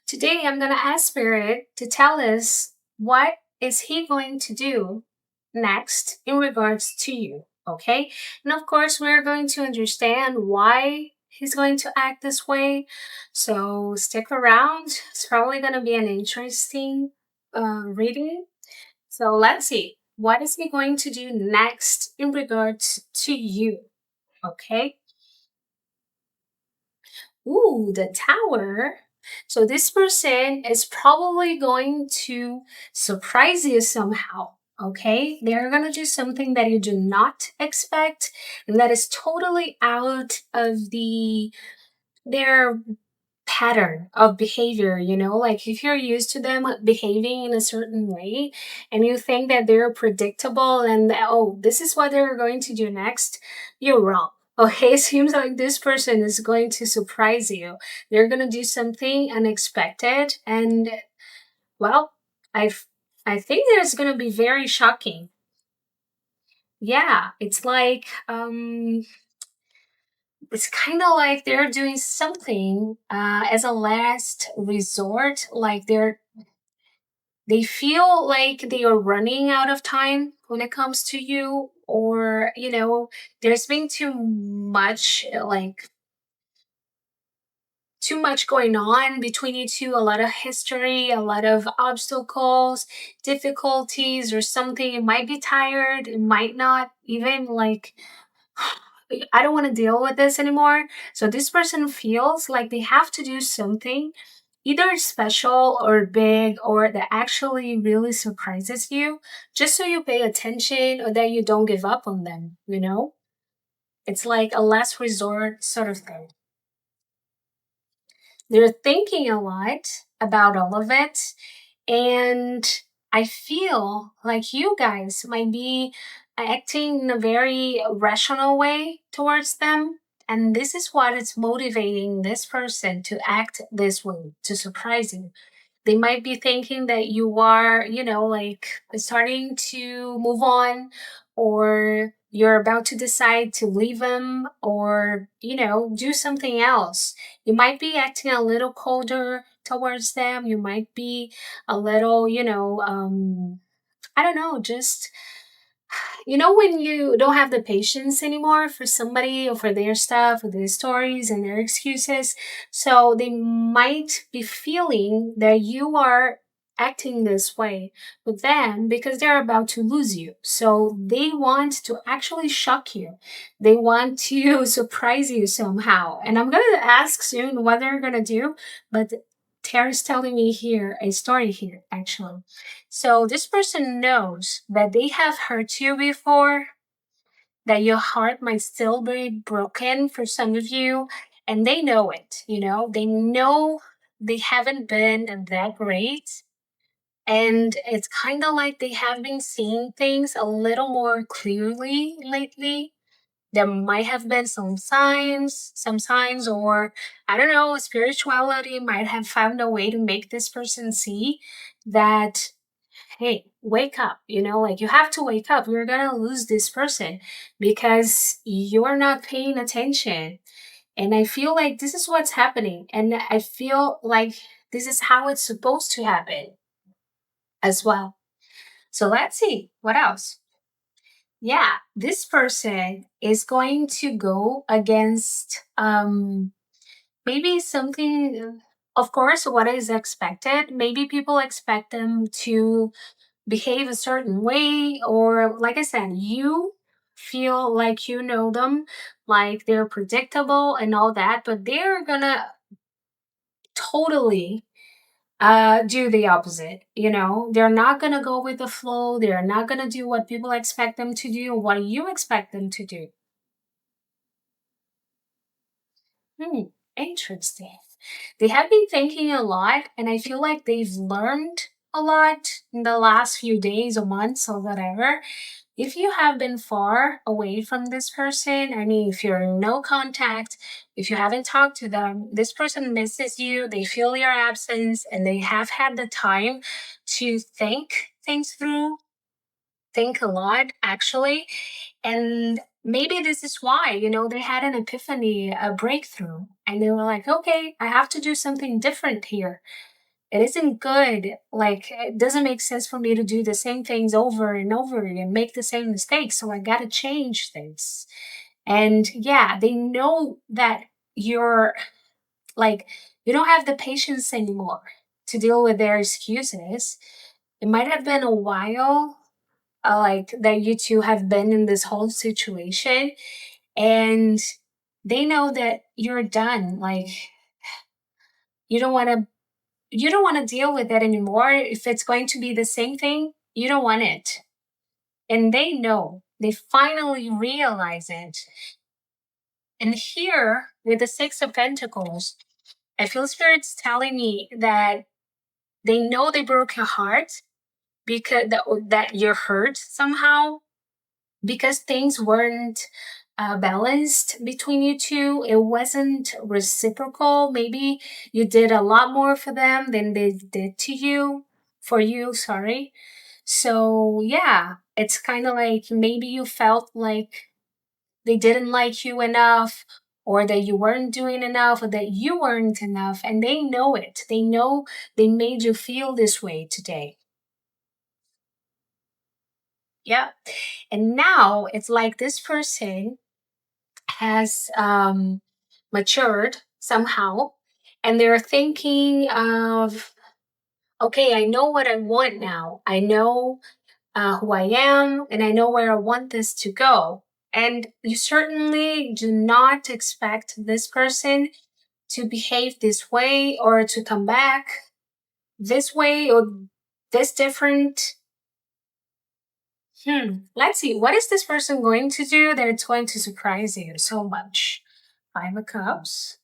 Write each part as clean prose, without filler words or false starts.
Today, I'm going to ask Spirit to tell us what is he going to do next in regards to you, okay? And of course, we're going to understand why he's going to act this way. So stick around. It's probably going to be an interesting reading. So let's see. What is he going to do next in regards to you? Okay. Ooh, the tower. So this person is probably going to surprise you somehow. Okay, they're gonna do something that you do not expect, and that is totally out of their pattern of behavior. Like if you're used to them behaving in a certain way, and you think that they're predictable, and oh, this is what they're going to do next, you're wrong. Okay, it seems like this person is going to surprise you. They're going to do something unexpected, and well, I I think that it's going to be very shocking. Yeah, it's kind of like they're doing something as a last resort, like they feel like they are running out of time when it comes to you, or there's been too much going on between you two, a lot of history, a lot of obstacles, difficulties, or something. It might be tired, it might not even like, I don't want to deal with this anymore. So this person feels like they have to do something either special or big or that actually really surprises you, just so you pay attention or that you don't give up on them. It's like a last resort sort of thing. They're thinking a lot about all of it. And I feel like you guys might be acting in a very rational way towards them. And this is what is motivating this person to act this way, to surprise you. They might be thinking that you are, like starting to move on, or you're about to decide to leave them, or, do something else. You might be acting a little colder towards them. You might be a little, I don't know, just when you don't have the patience anymore for somebody or for their stuff or their stories and their excuses. So they might be feeling that you are acting this way with them because they're about to lose you. So they want to actually shock you. They want to surprise you somehow. And I'm going to ask soon what they're going to do, but Tara's telling me here a story here, actually. So this person knows that they have hurt you before, that your heart might still be broken for some of you, and they know it. They know they haven't been that great. And it's kind of like they have been seeing things a little more clearly lately. There might have been some signs, or I don't know, spirituality might have found a way to make this person see that, hey, wake up, like you have to wake up. You're gonna lose this person because you're not paying attention. And I feel like this is what's happening. And I feel like this is how it's supposed to happen as well. So let's see what else. Yeah, this person is going to go against maybe something, of course, what is expected. Maybe people expect them to behave a certain way, or like I said, you feel like you know them, like they're predictable and all that, but they're gonna totally do the opposite. They're not gonna go with the flow. They're not gonna do what people expect them to do, what you expect them to do. Hmm, interesting. They have been thinking a lot, and I feel like they've learned a lot in the last few days or months or whatever. If you have been far away from this person, I mean, if you're in no contact, if you haven't talked to them, this person misses you, they feel your absence, and they have had the time to think things through, think a lot, actually. And maybe this is why, they had an epiphany, a breakthrough, and they were like, okay, I have to do something different here. it isn't good. Like, it doesn't make sense for me to do the same things over and over again, make the same mistakes. So I got to change things. And yeah, they know that you're like, you don't have the patience anymore to deal with their excuses. It might have been a while, like that you two have been in this whole situation, and they know that you're done. Like, you don't want to you don't want to deal with it anymore. If it's going to be the same thing, you don't want it. And they know. They finally realize it. And here, with the Six of Pentacles, I feel spirits telling me that they know they broke your heart, because that you're hurt somehow, because things weren't balanced between you two. It wasn't reciprocal. Maybe you did a lot more for them than they did to you, for you, sorry. So, yeah, it's kind of like maybe you felt like they didn't like you enough, or that you weren't doing enough, or that you weren't enough, and they know it. They know they made you feel this way today. Yeah. And now it's like this person has matured somehow, and they're thinking of, okay, I know what I want now. I know who I am, and I know where I want this to go. And you certainly do not expect this person to behave this way, or to come back this way, or this different. Let's see. What is this person going to do that it's going to surprise you so much? Five of Cups,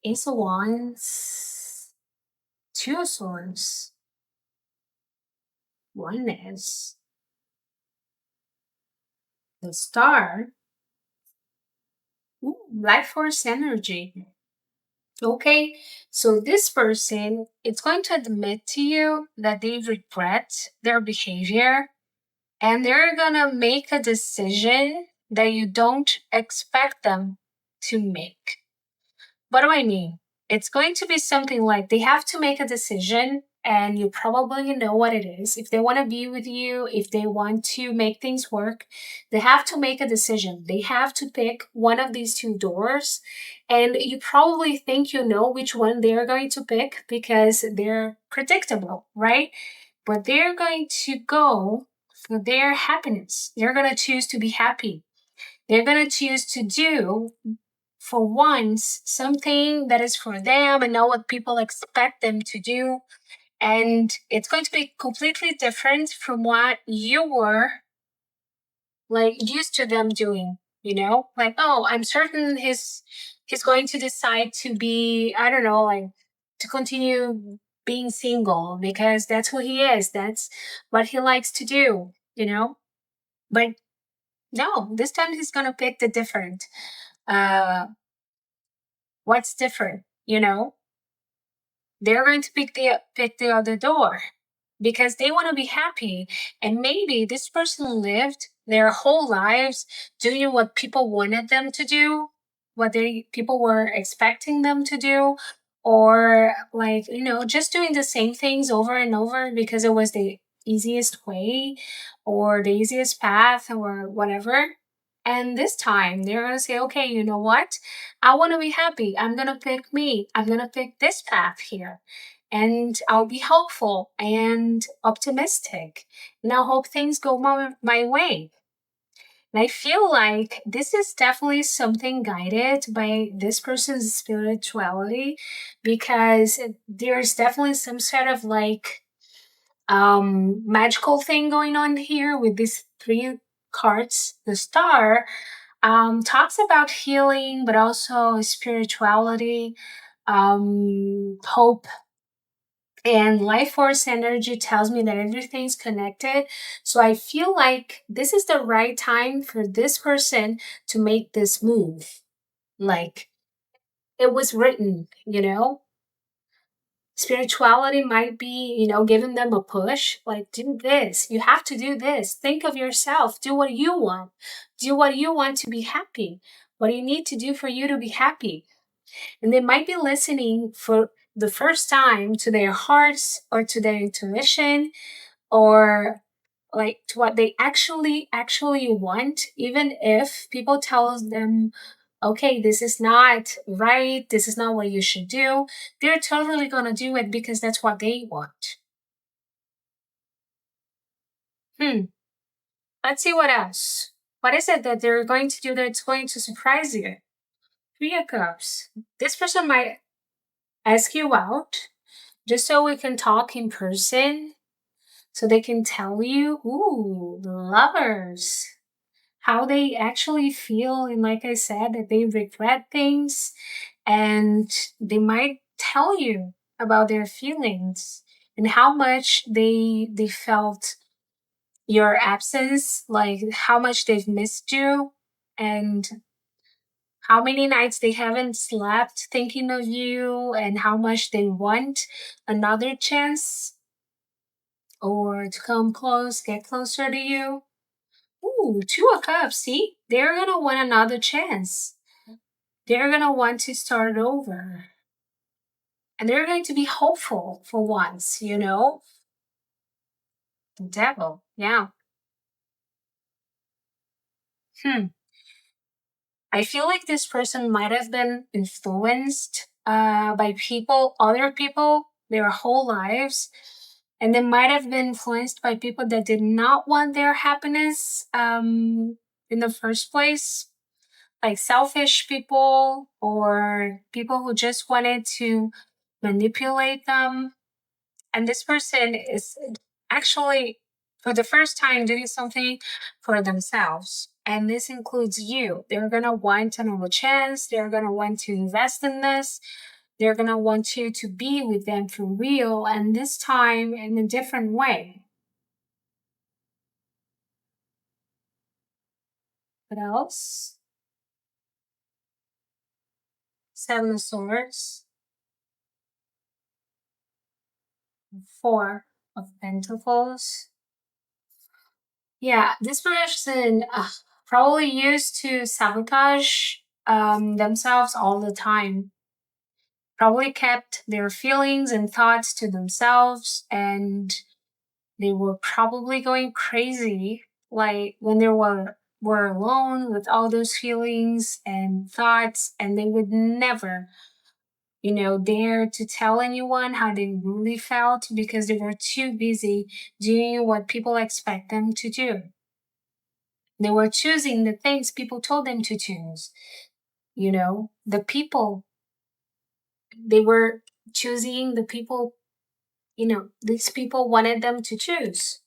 Ace of Wands, Two of Swords, Oneness, the Star, Life Force energy. Okay, so this person, it's going to admit to you that they regret their behavior, and they're gonna make a decision that you don't expect them to make. What do I mean? It's going to be something like they have to make a decision, and you probably know what it is. If they want to be with you, if they want to make things work, they have to make a decision. They have to pick one of these two doors, and you probably think you know which one they're going to pick because they're predictable, right? But they're going to go for their happiness. They're going to choose to be happy. They're going to choose to do, for once, something that is for them and not what people expect them to do. And it's going to be completely different from what you were like used to them doing, you know? Like, oh, I'm certain he's going to decide to be, I don't know, like to continue being single because that's who he is. That's what he likes to do, you know? But no, this time he's gonna pick the different. Uh what's different, you know? They're going to pick the other door because they want to be happy. And maybe this person lived their whole lives doing what people wanted them to do, what they people were expecting them to do, or like, just doing the same things over and over because it was the easiest way or the easiest path or whatever. And this time they're gonna say, okay, you know what? I wanna be happy. I'm gonna pick me. I'm gonna pick this path here. And I'll be hopeful and optimistic. And I hope things go my way. And I feel like this is definitely something guided by this person's spirituality, because there's definitely some sort of like magical thing going on here with these three cards. The Star talks about healing, but also spirituality, hope, and life force energy tells me that everything's connected. So I feel like this is the right time for this person to make this move. Like, it was written, spirituality might be, giving them a push, like, do this. You have to do this. Think of yourself. Do what you want. Do what you want to be happy. What do you need to do for you to be happy? And they might be listening for the first time to their hearts or to their intuition or like to what they actually want, even if people tells them, okay, this is not right, this is not what you should do. They're totally gonna do it because that's what they want. Hmm. Let's see what else. What is it that they're going to do that's going to surprise you? Three of Cups. This person might ask you out just so we can talk in person, so they can tell you, ooh, the lovers, how they actually feel. And like I said, that they regret things and they might tell you about their feelings and how much they felt your absence, like how much they've missed you and how many nights they haven't slept thinking of you and how much they want another chance or to come close, get closer to you. Ooh, Two of Cups, see? They're gonna want another chance. They're gonna want to start over. And they're going to be hopeful for once, you know? The devil, yeah. Hmm. I feel like this person might have been influenced by people, other people, their whole lives. And they might have been influenced by people that did not want their happiness in the first place, like selfish people or people who just wanted to manipulate them. And this person is actually, for the first time, doing something for themselves. And this includes you. They're going to want another chance. They're going to want to invest in this. They're going to want you to be with them for real. And this time in a different way. What else? Seven of Swords. Four of Pentacles. Yeah, this person probably used to sabotage themselves all the time. Probably kept their feelings and thoughts to themselves, and they were probably going crazy, like when they were alone with all those feelings and thoughts, and they would never, dare to tell anyone how they really felt because they were too busy doing what people expect them to do. They were choosing the things people told them to choose. The people, they were choosing the people, these people wanted them to choose.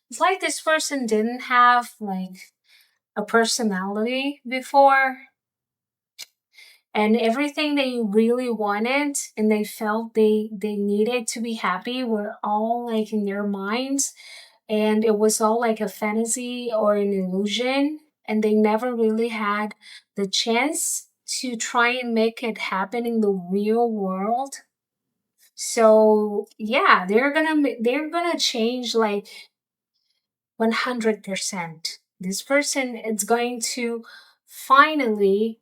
It's like this person didn't have like a personality before, and everything they really wanted and they felt they needed to be happy were all like in their minds, and it was all like a fantasy or an illusion, and they never really had the chance to try and make it happen in the real world. So yeah, they're gonna change like 100%. This person is going to finally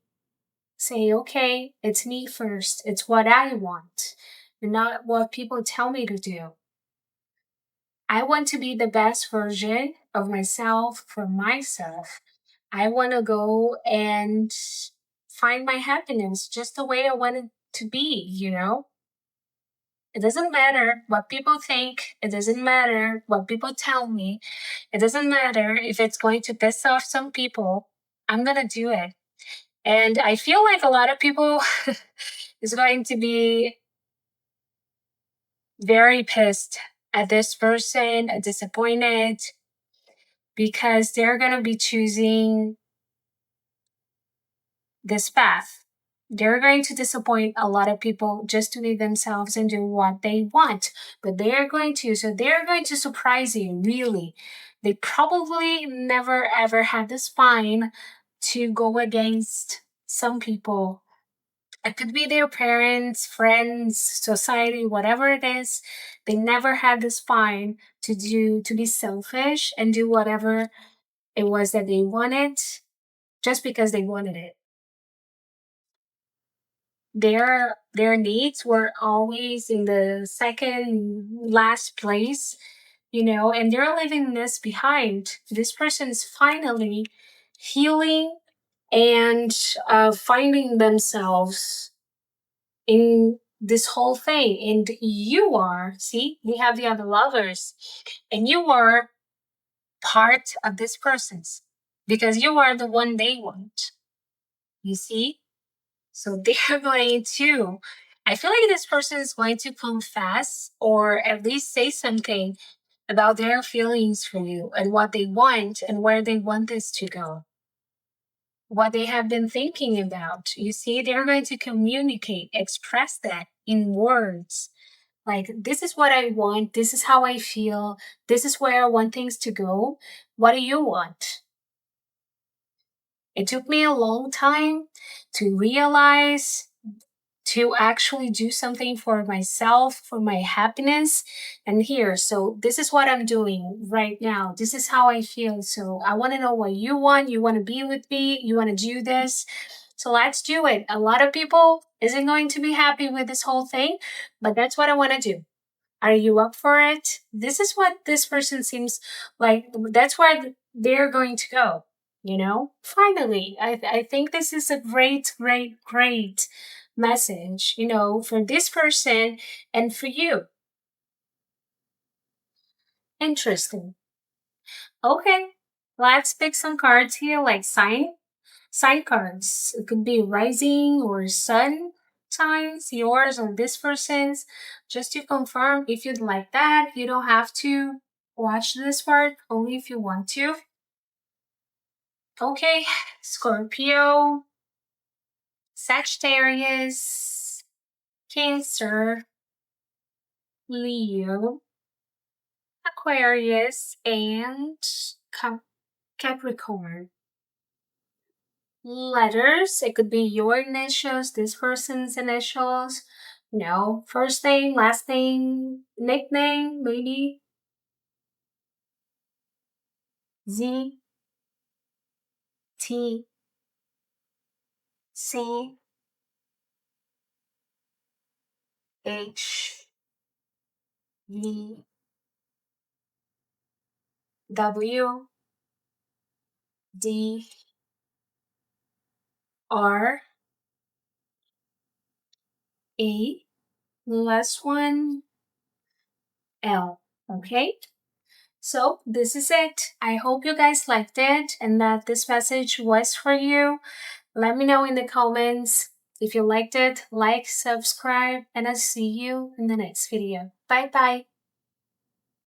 say, okay, it's me first. It's what I want, and not what people tell me to do. I want to be the best version of myself for myself. I want to go and find my happiness just the way I want it to be. It doesn't matter what people think. It doesn't matter what people tell me. It doesn't matter if it's going to piss off some people. I'm going to do it. And I feel like a lot of people is going to be very pissed at this person, disappointed, because they're going to be choosing this path. They're going to disappoint a lot of people just to be themselves and do what they want. But they're going to surprise you, really. They probably never ever had the spine to go against some people. It could be their parents, friends, society, whatever it is. They never had the spine to be selfish and do whatever it was that they wanted just because they wanted it. their needs were always in the second last place, and they're leaving this behind. This person is finally healing and finding themselves in this whole thing. And you are, see, we have the other lovers, and you are part of this person's because you are the one they want. You see? So they're going to, I feel like this person is going to confess or at least say something about their feelings for you and what they want and where they want this to go, what they have been thinking about. You see, they're going to communicate, express that in words. Like, this is what I want, this is how I feel, this is where I want things to go. What do you want? It took me a long time to realize, to actually do something for myself, for my happiness. And here, so this is what I'm doing right now. This is how I feel. So I want to know what you want. You want to be with me. You want to do this. So let's do it. A lot of people isn't going to be happy with this whole thing, but that's what I want to do. Are you up for it? This is what this person seems like. That's where they're going to go. Finally, I think this is a great, great, great message, for this person and for you. Interesting. Okay, let's pick some cards here, like sign cards. It could be rising or sun signs, yours or this person's. Just to confirm, if you'd like that, you don't have to watch this part, only if you want to. Okay, Scorpio, Sagittarius, Cancer, Leo, Aquarius, and Capricorn. Letters, it could be your initials, this person's initials, first name, last name, nickname, maybe. Z, T, C, H, V, W, D, R, A, last one, L. Okay? So this is it. I hope you guys liked it and that this message was for you. Let me know in the comments if you liked it. Like, subscribe, and I'll see you in the next video. Bye bye.